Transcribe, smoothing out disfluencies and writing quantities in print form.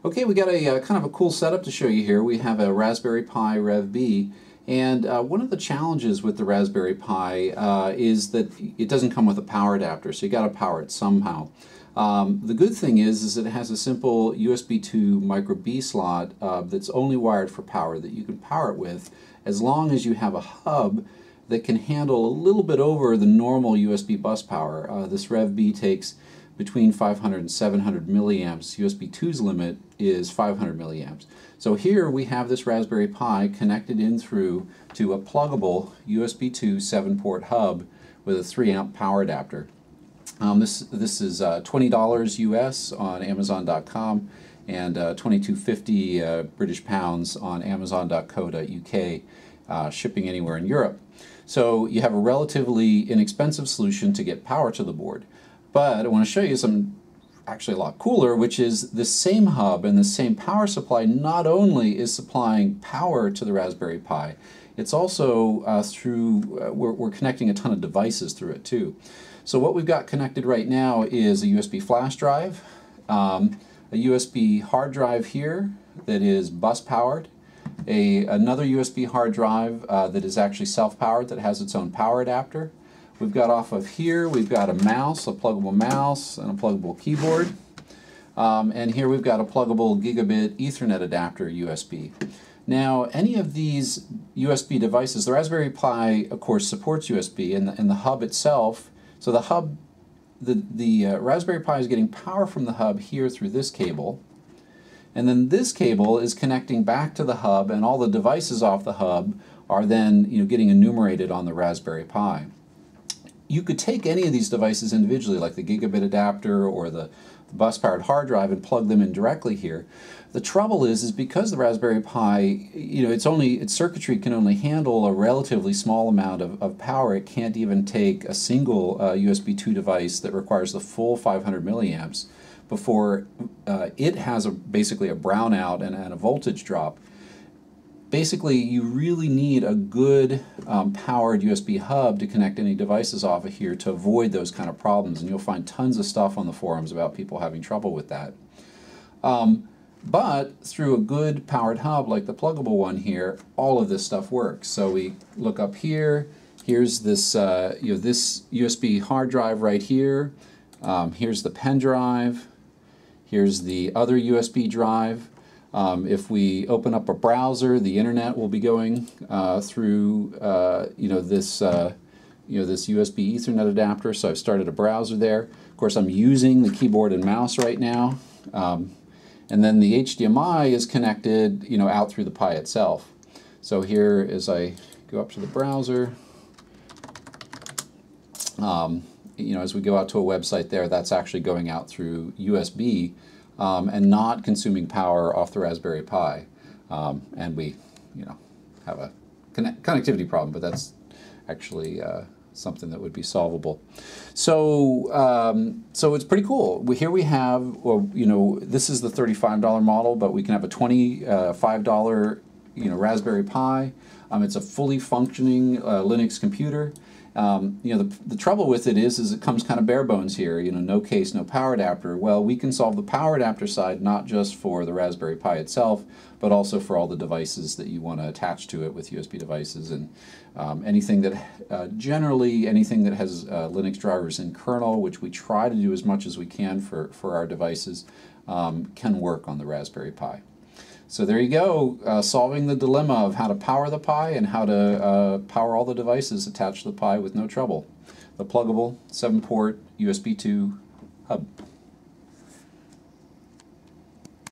Okay, we got a kind of a cool setup to show you here. We have a Raspberry Pi Rev B, and one of the challenges with the Raspberry Pi is that it doesn't come with a power adapter, so you got to power it somehow. The good thing is it has a simple USB 2 micro B slot that's only wired for power that you can power it with, as long as you have a hub that can handle a little bit over the normal USB bus power. This Rev B takes between 500 and 700 milliamps. USB 2's limit is 500 milliamps. So here we have this Raspberry Pi connected in through to a pluggable USB 2 7-port hub with a 3-amp power adapter. This is $20 US on Amazon.com and $22.50 British pounds on Amazon.co.uk, shipping anywhere in Europe. So you have a relatively inexpensive solution to get power to the board. But I want to show you something actually a lot cooler, which is the same hub and the same power supply not only is supplying power to the Raspberry Pi, it's also we're connecting a ton of devices through it too. So what we've got connected right now is a USB flash drive, a USB hard drive here that is bus powered, another USB hard drive that is actually self-powered that has its own power adapter. We've got off of here, we've got a mouse, a pluggable mouse, and a pluggable keyboard. And here we've got a pluggable gigabit Ethernet adapter USB. Now, any of these USB devices, the Raspberry Pi, of course, supports USB, and the hub itself. So the hub, the Raspberry Pi is getting power from the hub here through this cable. And then this cable is connecting back to the hub, and all the devices off the hub are then getting enumerated on the Raspberry Pi. You could take any of these devices individually, like the gigabit adapter or the bus-powered hard drive, and plug them in directly here. The trouble is because the Raspberry Pi, its circuitry can only handle a relatively small amount of power. It can't even take a single USB 2 device that requires the full 500 milliamps before it has basically a brownout and a voltage drop. Basically, you really need a good powered USB hub to connect any devices off of here to avoid those kind of problems, and you'll find tons of stuff on the forums about people having trouble with that. But through a good powered hub like the pluggable one here, all of this stuff works. So we look up here, here's this, this USB hard drive right here, here's the pen drive, here's the other USB drive. If we open up a browser, the internet will be going through this USB Ethernet adapter. So I've started a browser there. Of course, I'm using the keyboard and mouse right now, and then the HDMI is connected out through the Pi itself. So here, as I go up to the browser, as we go out to a website there, that's actually going out through USB. And not consuming power off the Raspberry Pi, and we, have a connectivity problem, but that's actually something that would be solvable. So, so it's pretty cool. Here we have, this is the $35 model, but we can have a $25, Raspberry Pi. It's a fully functioning Linux computer. The trouble with it is it comes kind of bare bones here, no case, no power adapter. Well, we can solve the power adapter side not just for the Raspberry Pi itself, but also for all the devices that you want to attach to it with USB devices, and generally anything that has Linux drivers in kernel, which we try to do as much as we can for our devices, can work on the Raspberry Pi. So there you go, solving the dilemma of how to power the Pi and how to power all the devices attached to the Pi with no trouble. The pluggable 7-port USB 2 hub.